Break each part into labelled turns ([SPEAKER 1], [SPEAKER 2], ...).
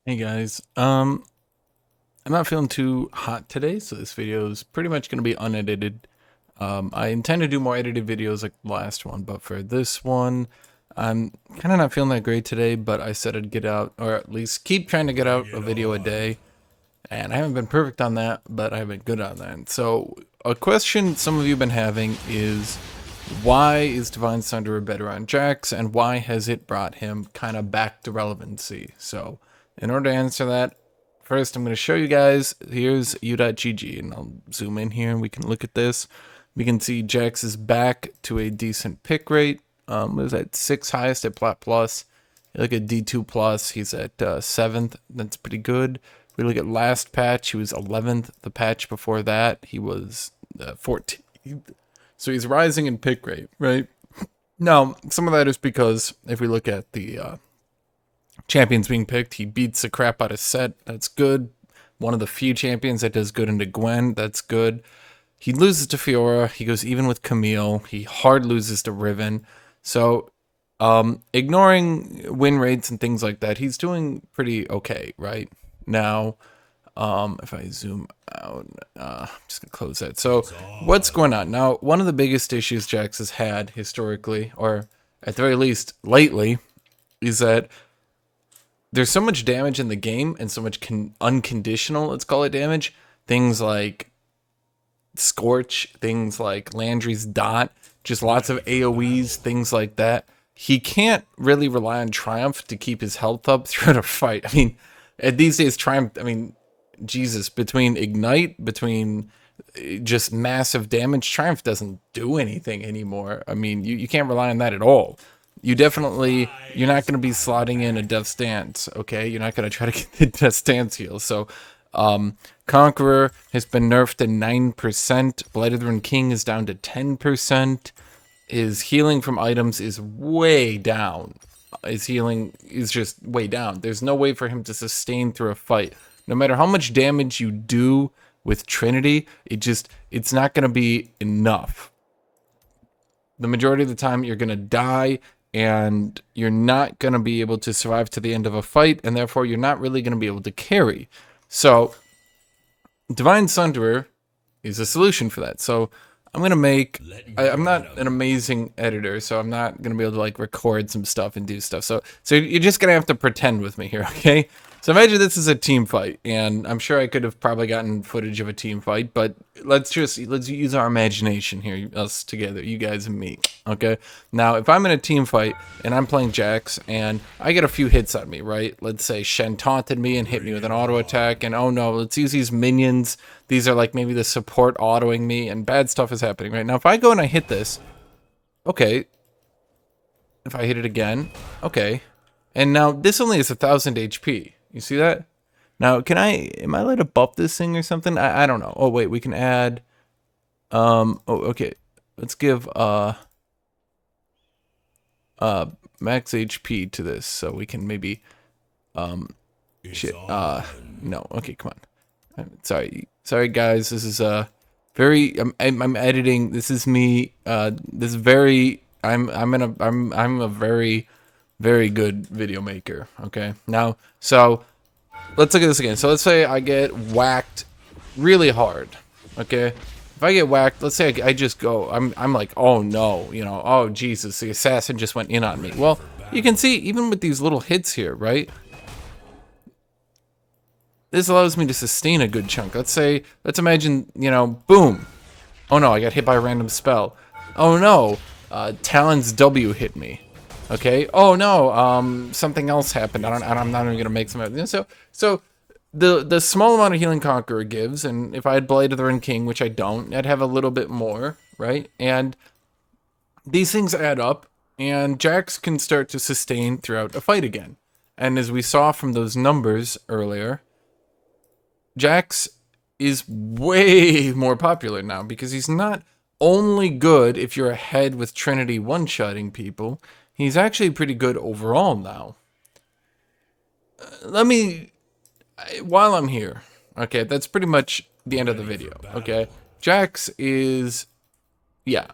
[SPEAKER 1] Hey guys, I'm not feeling too hot today, so this video is pretty much going to be unedited. I intend to do more edited videos like the last one, but for this one, I'm kind of not feeling that great today, but I said I'd get out, or at least keep trying to get out a video a day, and I haven't been perfect on that, but I've been good on that. So, a question some of you have been having is, why is Divine Sunderer better on Jax, and why has it brought him kind of back to relevancy? So, in order to answer that, first I'm going to show you guys, here's u.gg, and I'll zoom in here and we can look at this. We can see Jax is back to a decent pick rate. Was at 6th highest at Plat Plus. You look at D2 Plus, he's at 7th. That's pretty good. We look at last patch, he was 11th. The patch before that, he was 14th. So he's rising in pick rate, right? Now, some of that is because if we look at the champions being picked, he beats the crap out of Set. That's good. One of the few champions that does good into Gwen. That's good. He loses to Fiora. He goes even with Camille. He hard loses to Riven. So, ignoring win rates and things like that, he's doing pretty okay, right? Now, if I zoom out, I'm just gonna close that. So, what's going on? Now, one of the biggest issues Jax has had historically, or at the very least lately, is that there's so much damage in the game and so much unconditional, let's call it damage. Things like Scorch, things like Landry's Dot, just lots of AoEs, things like that. He can't really rely on Triumph to keep his health up throughout a fight. I mean, these days, Triumph, I mean, Jesus, between Ignite, between just massive damage, Triumph doesn't do anything anymore. I mean, you can't rely on that at all. You're not going to be slotting in a Death Stance, okay? You're not going to try to get the Death Stance heal. So, Conqueror has been nerfed to 9%. Blighted King is down to 10%. His healing from items is way down. His healing is just way down. There's no way for him to sustain through a fight. No matter how much damage you do with Trinity, it's not going to be enough. The majority of the time, you're going to die, and you're not going to be able to survive to the end of a fight, and therefore you're not really going to be able to carry. So, Divine Sunderer is a solution for that. So, I'm going to make... I'm not an amazing editor, so I'm not going to be able to, like, record some stuff and do stuff. So you're just going to have to pretend with me here, okay? So imagine this is a team fight, and I'm sure I could have probably gotten footage of a team fight, but let's use our imagination here, us together, you guys and me, okay? Now, if I'm in a team fight, and I'm playing Jax, and I get a few hits on me, right? Let's say Shen taunted me and hit me with an auto attack, and oh no, let's use these minions. These are like maybe the support autoing me, and bad stuff is happening, right? Now, if I go and I hit this, okay. If I hit it again, okay. And now, this only is 1,000 HP. You see that? Now, am I allowed to buff this thing or something? I don't know. Oh, wait, we can add, oh, okay. Let's give, max HP to this, so we can maybe, shit, no, okay, come on. Sorry, guys, this is, I'm editing, this is me, this is very, I'm a very good video maker, okay? Now, so, let's look at this again. So, let's say I get whacked really hard, okay? If I get whacked, let's say I just go, I'm like, oh no, you know, oh Jesus, the assassin just went in on me. Well, you can see, even with these little hits here, right? This allows me to sustain a good chunk. Let's imagine, you know, boom. Oh no, I got hit by a random spell. Oh no, Talon's W hit me. Okay. Oh no. Something else happened. I'm not even gonna make some. So the small amount of healing Conqueror gives, and if I had Blade of the King, which I don't, I'd have a little bit more, right? And these things add up, and Jax can start to sustain throughout a fight again. And as we saw from those numbers earlier, Jax is way more popular now because he's not only good if you're ahead with Trinity one-shotting people. He's actually pretty good overall now. While I'm here, okay, that's pretty much the end of the video, okay? Jax is, yeah,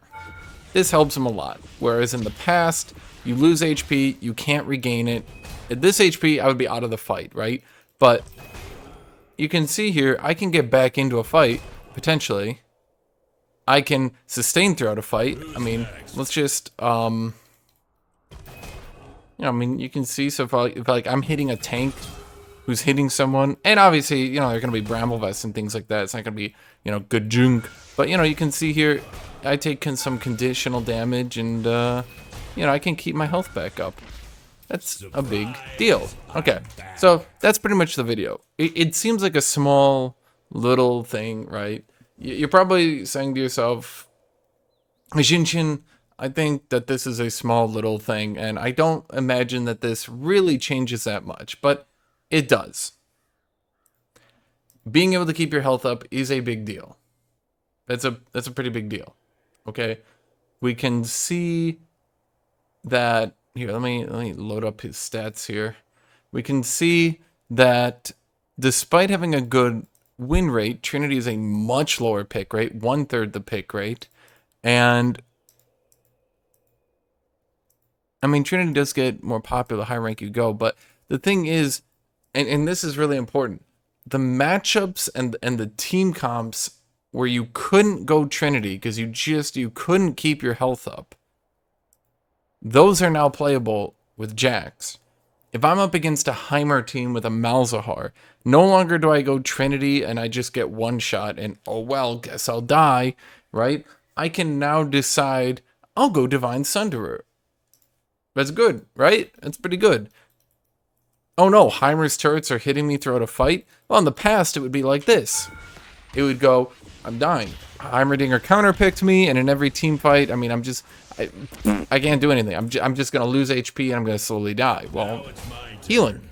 [SPEAKER 1] this helps him a lot. Whereas in the past, you lose HP, you can't regain it. At this HP, I would be out of the fight, right? But you can see here, I can get back into a fight, potentially. I can sustain throughout a fight. I mean, let's just, you know, I mean, you can see, so if like I'm hitting a tank who's hitting someone, and obviously, you know, they're going to be bramble vests and things like that. It's not going to be, you know, good junk. But, you know, you can see here, I take some conditional damage, and, you know, I can keep my health back up. That's a big deal. Okay, so that's pretty much the video. It seems like a small little thing, right? You're probably saying to yourself, Hashinshin, I think that this is a small little thing, and I don't imagine that this really changes that much, but it does. Being able to keep your health up is a big deal. That's a pretty big deal. Okay, we can see that here. Let me load up his stats here. We can see that despite having a good win rate, Trinity is a much lower pick rate, 1/3 the pick rate, and I mean, Trinity does get more popular the higher rank you go, but the thing is, and this is really important, the matchups and the team comps where you couldn't go Trinity because you couldn't keep your health up, those are now playable with Jax. If I'm up against a Heimer team with a Malzahar, no longer do I go Trinity and I just get one shot and, oh well, guess I'll die, right? I can now decide, I'll go Divine Sunderer. That's good, right? That's pretty good. Oh no, Heimer's turrets are hitting me throughout a fight? Well, in the past, it would be like this. It would go, I'm dying. Heimerdinger counterpicked me, and in every team fight, I mean, I can't do anything. I'm just gonna lose HP and I'm gonna slowly die. Well, healing.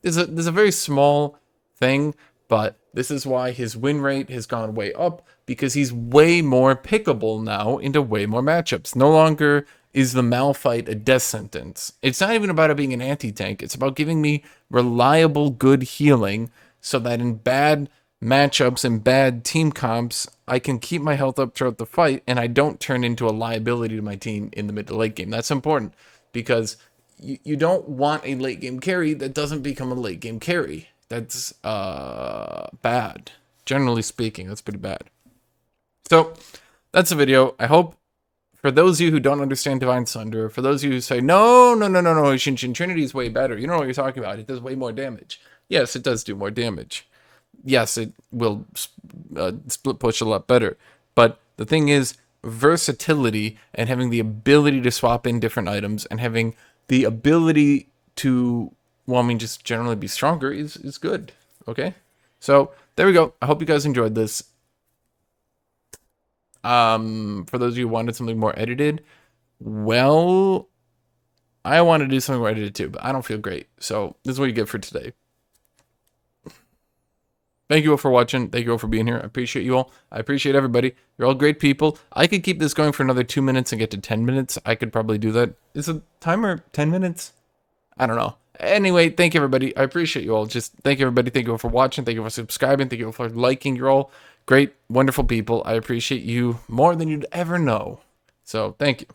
[SPEAKER 1] There's a very small thing, but this is why his win rate has gone way up, because he's way more pickable now into way more matchups. No longer is the Malphite a death sentence. It's not even about it being an anti-tank. It's about giving me reliable, good healing so that in bad matchups and bad team comps, I can keep my health up throughout the fight and I don't turn into a liability to my team in the mid to late game. That's important because you don't want a late game carry that doesn't become a late game carry. That's bad. Generally speaking, that's pretty bad. So that's the video. I hope for those of you who don't understand Divine Sunderer, for those of you who say, no, Hashinshin Trinity is way better. You don't know what you're talking about. It does way more damage. Yes, it does do more damage. Yes, it will split push a lot better. But the thing is, versatility and having the ability to swap in different items and having the ability to, well, I mean, just generally be stronger is good. Okay? So, there we go. I hope you guys enjoyed this. For those of you who wanted something more edited, well, I want to do something more edited too, but I don't feel great. So, this is what you get for today. Thank you all for watching. Thank you all for being here. I appreciate you all. I appreciate everybody. You're all great people. I could keep this going for another 2 minutes and get to 10 minutes. I could probably do that. Is the timer 10 minutes? I don't know. Anyway, thank you, everybody. I appreciate you all. Just thank you, everybody. Thank you all for watching. Thank you all for subscribing. Thank you all for liking. You're all great, wonderful people. I appreciate you more than you'd ever know. So, thank you.